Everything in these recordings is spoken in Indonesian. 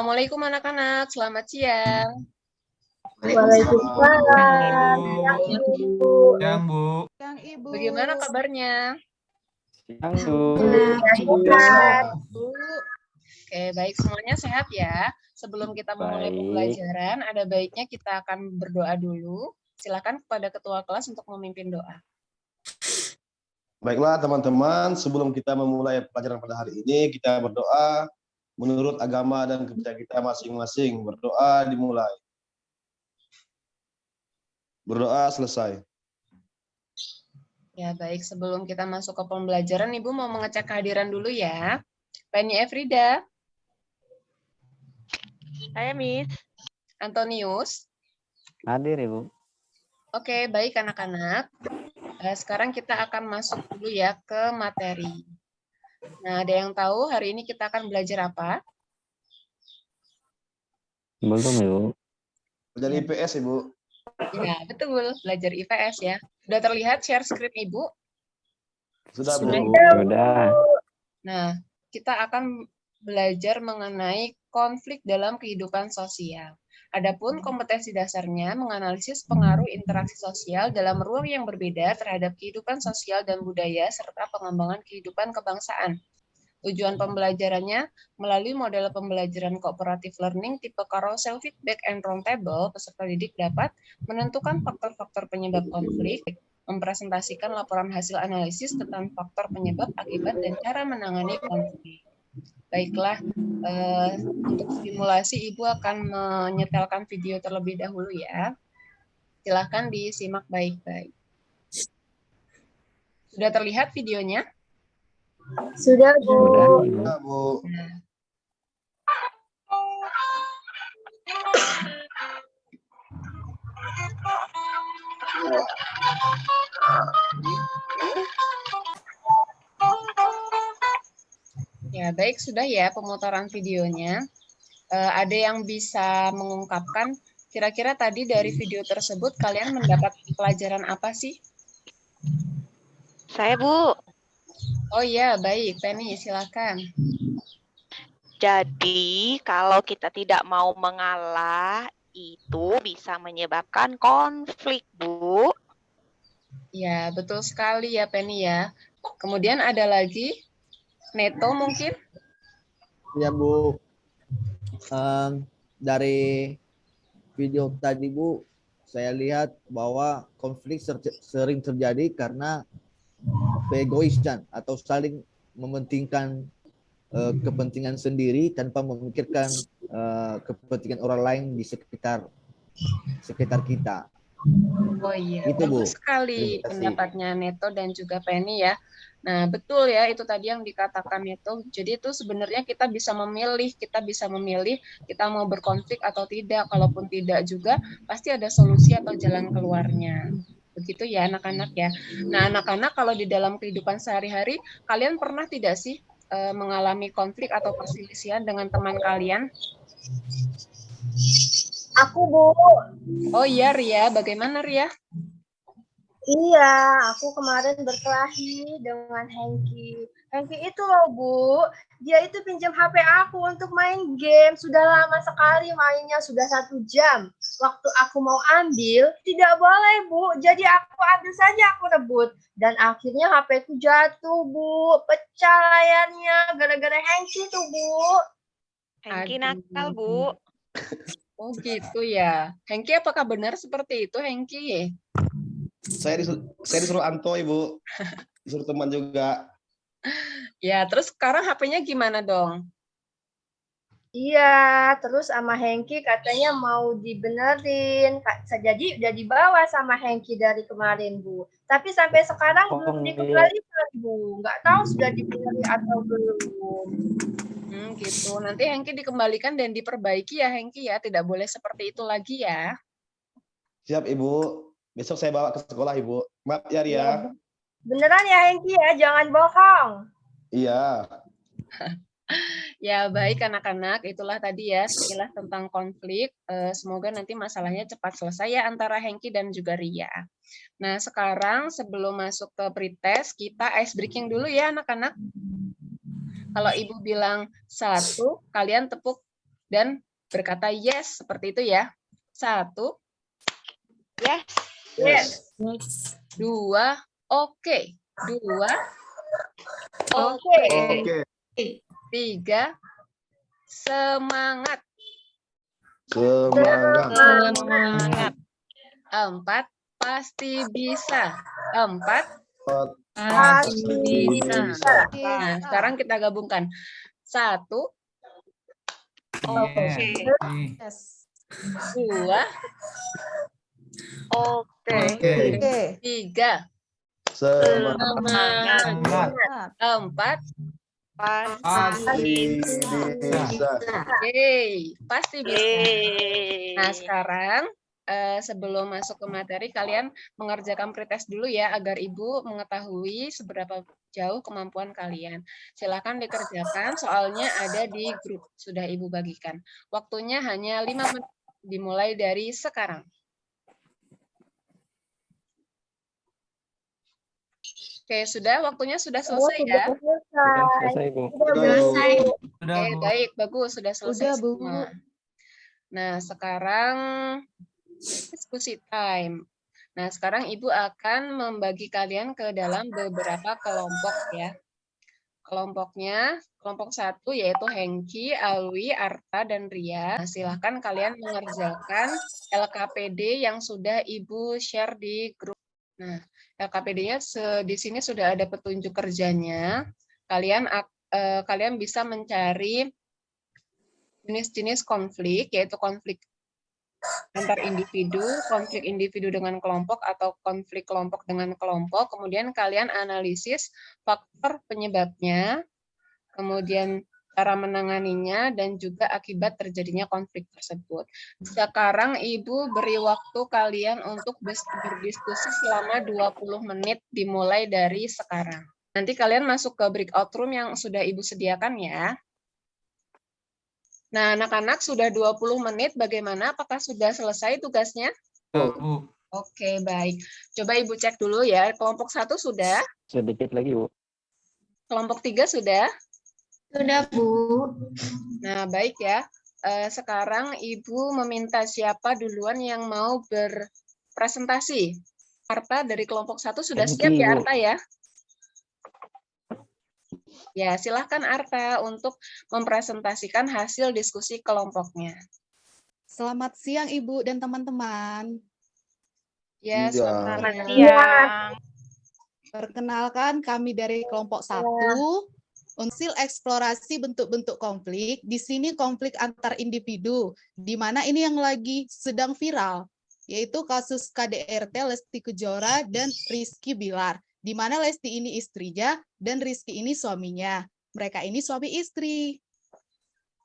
Assalamualaikum anak-anak, selamat siang. Waalaikumsalam. Siang, Ibu. Siang, Bu. Siang Ibu. Bagaimana kabarnya? Siang, Bu. Sehat. Bu. Oke, baik, semuanya sehat ya. Sebelum kita memulai Baik. pembelajaran, ada baiknya kita akan berdoa dulu. Silakan kepada ketua kelas untuk memimpin doa. Baiklah teman-teman, sebelum kita memulai pelajaran pada hari ini, kita berdoa menurut agama dan kepercayaan kita masing-masing. Berdoa dimulai. Berdoa selesai. Ya, baik, sebelum kita masuk ke pembelajaran, Ibu mau mengecek kehadiran dulu ya. Penny Efrida, Saya Miss. Antonius. Hadir, Ibu. Oke, baik anak-anak. Sekarang kita akan masuk dulu ya ke materi. Nah, ada yang tahu hari ini kita akan belajar apa? Belum, Ibu. Belajar IPS, Ibu. Ya, betul. Belajar IPS ya. Sudah terlihat share screen Ibu? Sudah, Bu. Sudah. Nah, kita akan belajar mengenai konflik dalam kehidupan sosial. Adapun kompetensi dasarnya menganalisis pengaruh interaksi sosial dalam ruang yang berbeda terhadap kehidupan sosial dan budaya serta pengembangan kehidupan kebangsaan. Tujuan pembelajarannya melalui model pembelajaran cooperative learning tipe carousel feedback and roundtable, peserta didik dapat menentukan faktor-faktor penyebab konflik, mempresentasikan laporan hasil analisis tentang faktor penyebab, akibat, dan cara menangani konflik. Baiklah, untuk simulasi Ibu akan menyetelkan video terlebih dahulu ya. Silahkan disimak baik-baik. Sudah terlihat videonya? Sudah, Bu. Sudah, Ibu. Sudah, Bu. Nah. Ya, baik, sudah ya pemutaran videonya. Ada yang bisa mengungkapkan kira-kira tadi dari video tersebut kalian mendapat pelajaran apa sih? Saya Bu. Oh iya, baik. Penny, silakan. Jadi kalau kita tidak mau mengalah itu bisa menyebabkan konflik Bu. Ya, betul sekali ya Penny ya. Kemudian ada lagi, Neto mungkin? Ya Bu, dari video tadi Bu, saya lihat bahwa konflik sering terjadi karena keegoisan atau saling mementingkan kepentingan sendiri tanpa memikirkan kepentingan orang lain di sekitar kita. Oh iya, Itu, Bu. bagus sekali Terima kasih. pendapatnya Neto dan juga Penny ya. Nah, betul ya, itu tadi yang dikatakan Neto. Jadi itu sebenarnya kita bisa memilih kita mau berkonflik atau tidak. Kalaupun tidak juga, pasti ada solusi atau jalan keluarnya. Begitu ya anak-anak ya. Nah, anak-anak kalau di dalam kehidupan sehari-hari, kalian pernah tidak sih mengalami konflik atau perselisihan dengan teman kalian? Aku, Bu. Oh iya, Ria. Bagaimana, Ria? Iya, aku kemarin berkelahi dengan Hengki. Hengki itu loh, Bu. Dia itu pinjam HP aku untuk main game. Sudah lama sekali mainnya, sudah 1 jam. Waktu aku mau ambil, tidak boleh, Bu. Jadi aku ambil saja, aku rebut. Dan akhirnya HP ku jatuh, Bu. Pecah layarnya gara-gara Hengki tuh, Bu. Hengki Aduh. nakal Bu. Oh gitu ya. Hengki, apakah benar seperti itu, Hengki? Saya disuruh Anto, Ibu. Disuruh teman juga. Ya, terus sekarang HP-nya gimana dong? Iya, terus sama Hengki katanya mau dibenerin. Jadi udah dibawa sama Hengki dari kemarin, Bu. Tapi sampai sekarang belum dikembalikan, Bu. Nggak tahu sudah dibenerin atau belum. Gitu. Nanti Hengki dikembalikan dan diperbaiki ya, Hengki ya. Tidak boleh seperti itu lagi ya. Siap, Ibu. Besok saya bawa ke sekolah, Ibu. Maaf ya, Ria. Ya, beneran ya, Hengki ya? Jangan bohong. Iya. Ya, baik anak-anak. Itulah tadi ya sekilas tentang konflik. Semoga nanti masalahnya cepat selesai ya antara Hengki dan juga Ria. Nah, sekarang sebelum masuk ke pretest, kita ice breaking dulu ya anak-anak. Kalau Ibu bilang 1, kalian tepuk dan berkata yes seperti itu ya. 1, Yes. Yes. 2, oke. 2, Oke. Oke. 3, semangat. Semangat. Semangat. 4, pasti bisa. 4, Pasti bisa. nah, sekarang kita gabungkan. 1, Oke. 2, Oke. 3, Semangat. Semangat. 4, Pasti Bisa. yeay, pasti bisa. Nah, Yeay. sekarang sebelum masuk ke materi, kalian mengerjakan pretest dulu ya, agar Ibu mengetahui seberapa jauh kemampuan kalian. Silakan dikerjakan, soalnya ada di grup, sudah Ibu bagikan. Waktunya hanya 5 menit, dimulai dari sekarang. Oke, sudah, waktunya sudah selesai ya. Sudah selesai, Bu. Selesai. Oke, baik, bagus, sudah selesai semua. Nah, sekarang diskusi time. Nah, sekarang Ibu akan membagi kalian ke dalam beberapa kelompok ya. Kelompoknya, kelompok 1 yaitu Hengki, Alwi, Arta, dan Ria. Nah, silahkan kalian mengerjakan LKPD yang sudah Ibu share di grup. Nah, LKPD-nya di sini sudah ada petunjuk kerjanya. Kalian bisa mencari jenis-jenis konflik, yaitu konflik antar individu, konflik individu dengan kelompok, atau konflik kelompok dengan kelompok. Kemudian kalian analisis faktor penyebabnya, kemudian cara menanganinya, dan juga akibat terjadinya konflik tersebut. Sekarang Ibu beri waktu kalian untuk berdiskusi selama 20 menit dimulai dari sekarang. Nanti kalian masuk ke breakout room yang sudah Ibu sediakan ya. Nah, anak-anak sudah 20 menit, bagaimana? Apakah sudah selesai tugasnya? Oke, baik. Coba Ibu cek dulu ya. Kelompok 1 sudah? Sedikit lagi, Bu. Kelompok 3 sudah? Sudah, Bu. Nah, baik ya. Sekarang Ibu meminta siapa duluan yang mau berpresentasi? Arta dari kelompok 1 sudah Hengki, siap ya, Bu. Arta ya? Ya, silahkan Arta untuk mempresentasikan hasil diskusi kelompoknya. Selamat siang Ibu dan teman-teman. Ya, Iya. Selamat siang. siang. Perkenalkan kami dari kelompok 1, hasil eksplorasi bentuk-bentuk konflik. Di sini konflik antar individu, di mana ini yang lagi sedang viral, yaitu kasus KDRT Lesti Kejora dan Rizky Bilar, di mana Lesti ini istrinya dan Rizky ini suaminya. Mereka ini suami istri.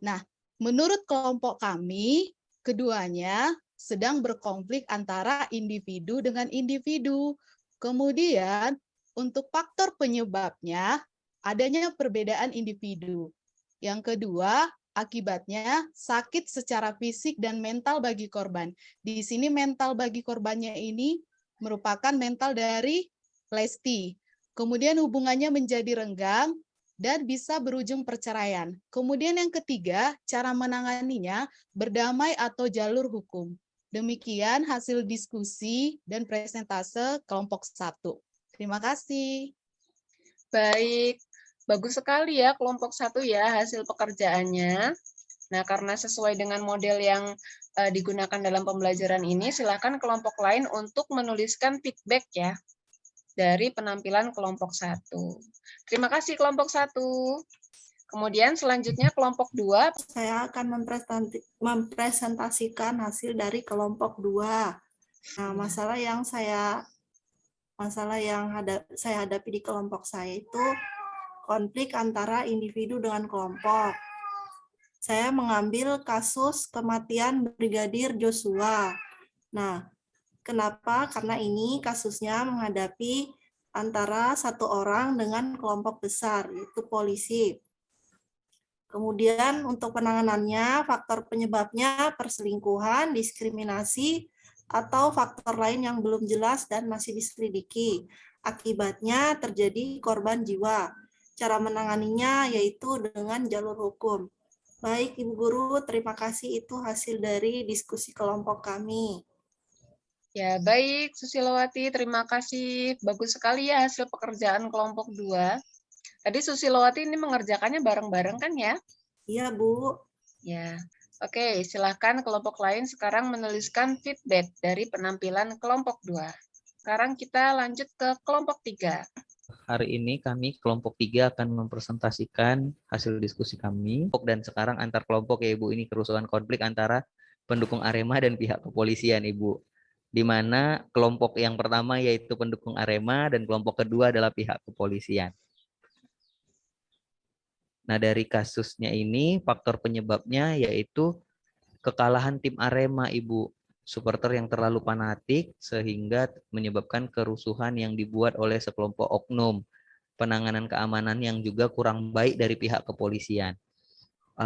Nah, menurut kelompok kami, keduanya sedang berkonflik antara individu dengan individu. Kemudian, untuk faktor penyebabnya, adanya perbedaan individu. Yang kedua, akibatnya sakit secara fisik dan mental bagi korban. Di sini mental bagi korbannya ini merupakan mental dari Lesti. Kemudian hubungannya menjadi renggang dan bisa berujung perceraian. Kemudian yang ketiga, cara menanganinya berdamai atau jalur hukum. Demikian hasil diskusi dan presentase kelompok 1. Terima kasih. Baik, bagus sekali ya kelompok 1 ya hasil pekerjaannya. Nah, karena sesuai dengan model yang digunakan dalam pembelajaran ini, silakan kelompok lain untuk menuliskan feedback ya dari penampilan kelompok 1. Terima kasih kelompok 1. Kemudian selanjutnya kelompok 2. Saya akan mempresentasikan hasil dari kelompok 2. Nah, masalah yang saya hadapi di kelompok saya itu konflik antara individu dengan kelompok. Saya mengambil kasus kematian Brigadir Joshua. Nah, kenapa? Karena ini kasusnya menghadapi antara satu orang dengan kelompok besar, yaitu polisi. Kemudian untuk penanganannya, faktor penyebabnya perselingkuhan, diskriminasi, atau faktor lain yang belum jelas dan masih diselidiki. Akibatnya terjadi korban jiwa. Cara menanganinya yaitu dengan jalur hukum. Baik, Ibu Guru, terima kasih. Itu hasil dari diskusi kelompok kami. Ya, baik, Susilowati, terima kasih. Bagus sekali ya hasil pekerjaan kelompok 2. Tadi Susilowati ini mengerjakannya bareng-bareng kan ya? Iya, Bu. Ya, oke, silakan kelompok lain sekarang menuliskan feedback dari penampilan kelompok 2. Sekarang kita lanjut ke kelompok 3. Hari ini kami kelompok 3 akan mempresentasikan hasil diskusi kami. Dan sekarang antar kelompok ya Ibu, ini kerusuhan konflik antara pendukung Arema dan pihak kepolisian Ibu. Di mana kelompok yang pertama yaitu pendukung Arema dan kelompok kedua adalah pihak kepolisian. Nah, dari kasusnya ini faktor penyebabnya yaitu kekalahan tim Arema Ibu. Supporter yang terlalu fanatik sehingga menyebabkan kerusuhan yang dibuat oleh sekelompok oknum. Penanganan keamanan yang juga kurang baik dari pihak kepolisian.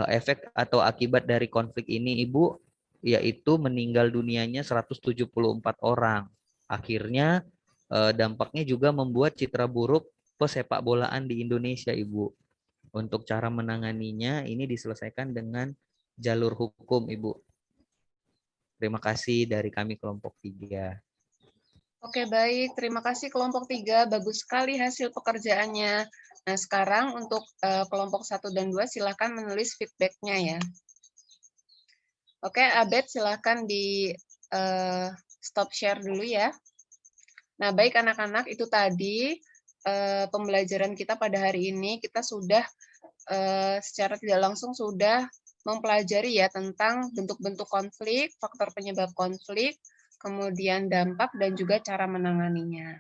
Efek atau akibat dari konflik ini Ibu, yaitu meninggal dunianya 174 orang. Akhirnya dampaknya juga membuat citra buruk pesepak bolaan di Indonesia Ibu. Untuk cara menanganinya ini diselesaikan dengan jalur hukum Ibu. Terima kasih dari kami kelompok 3. Oke, baik. Terima kasih kelompok 3. Bagus sekali hasil pekerjaannya. Nah, sekarang untuk kelompok 1 dan 2 silakan menulis feedback-nya ya. Oke, Abed silakan di stop share dulu ya. Nah, baik anak-anak, itu tadi pembelajaran kita pada hari ini. Kita sudah secara tidak langsung sudah mempelajari ya tentang bentuk-bentuk konflik, faktor penyebab konflik, kemudian dampak dan juga cara menanganinya.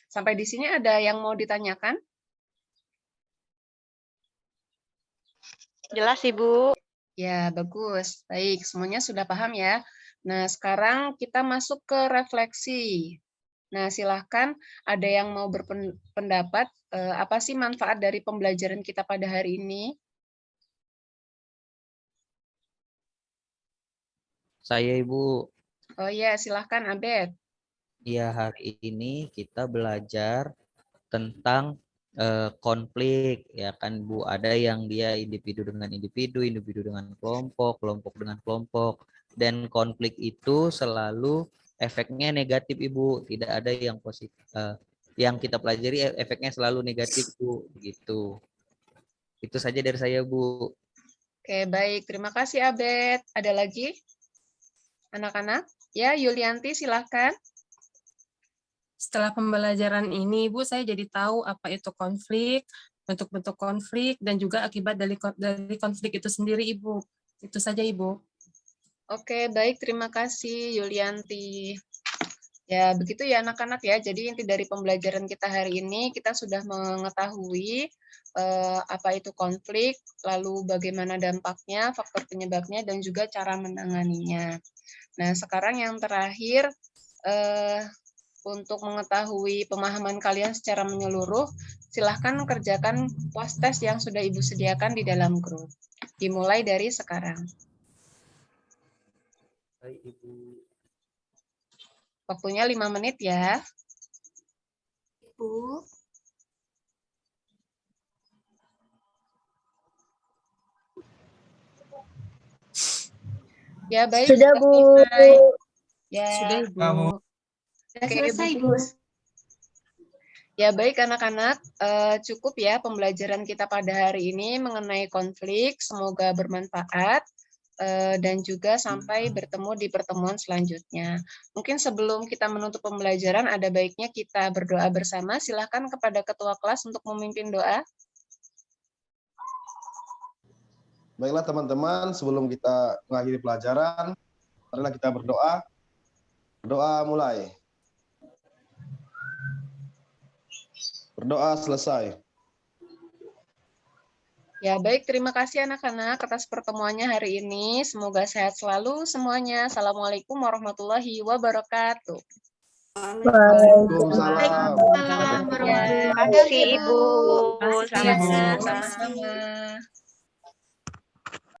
Sampai di sini ada yang mau ditanyakan? Jelas, Ibu. Ya, bagus. Baik, semuanya sudah paham ya. Nah, sekarang kita masuk ke refleksi. Nah, silahkan ada yang mau berpendapat apa sih manfaat dari pembelajaran kita pada hari ini? Saya Ibu. Oh ya, silahkan Abed. Ya, hari ini kita belajar tentang konflik ya kan Bu. Ada yang dia individu dengan individu, individu dengan kelompok, kelompok dengan kelompok. Dan konflik itu selalu efeknya negatif Ibu. Tidak ada yang positif. Yang kita pelajari efeknya selalu negatif Bu. Gitu. Itu saja dari saya Bu. Oke, baik. Terima kasih Abed. Ada lagi? Anak-anak? Ya, Yulianti silahkan. Setelah pembelajaran ini, Ibu, saya jadi tahu apa itu konflik, bentuk-bentuk konflik, dan juga akibat dari konflik itu sendiri, Ibu. Itu saja, Ibu. Oke, baik. Terima kasih, Yulianti. Ya, begitu ya anak-anak ya. Jadi inti dari pembelajaran kita hari ini, kita sudah mengetahui apa itu konflik, lalu bagaimana dampaknya, faktor penyebabnya, dan juga cara menanganinya. Nah, sekarang yang terakhir, untuk mengetahui pemahaman kalian secara menyeluruh, silahkan kerjakan post test yang sudah Ibu sediakan di dalam grup. Dimulai dari sekarang. Baik, Ibu. Waktunya 5 menit ya. Ibu. Ya, baik. Sudah, Bu. Selesai. Ya. Sudah, Ibu. Oke, selesai, Bu. bagus. Ya, baik anak-anak. Cukup ya pembelajaran kita pada hari ini mengenai konflik. Semoga bermanfaat. Dan juga sampai bertemu di pertemuan selanjutnya. Mungkin sebelum kita menutup pembelajaran, ada baiknya kita berdoa bersama. Silakan kepada ketua kelas untuk memimpin doa. Baiklah teman-teman, sebelum kita mengakhiri pelajaran, marilah kita berdoa. Berdoa mulai. Berdoa selesai. Ya, baik. Terima kasih anak-anak atas pertemuannya hari ini. Semoga sehat selalu semuanya. Assalamualaikum warahmatullahi wabarakatuh. Waalaikumsalam. Terima kasih, Ibu. Sama-sama.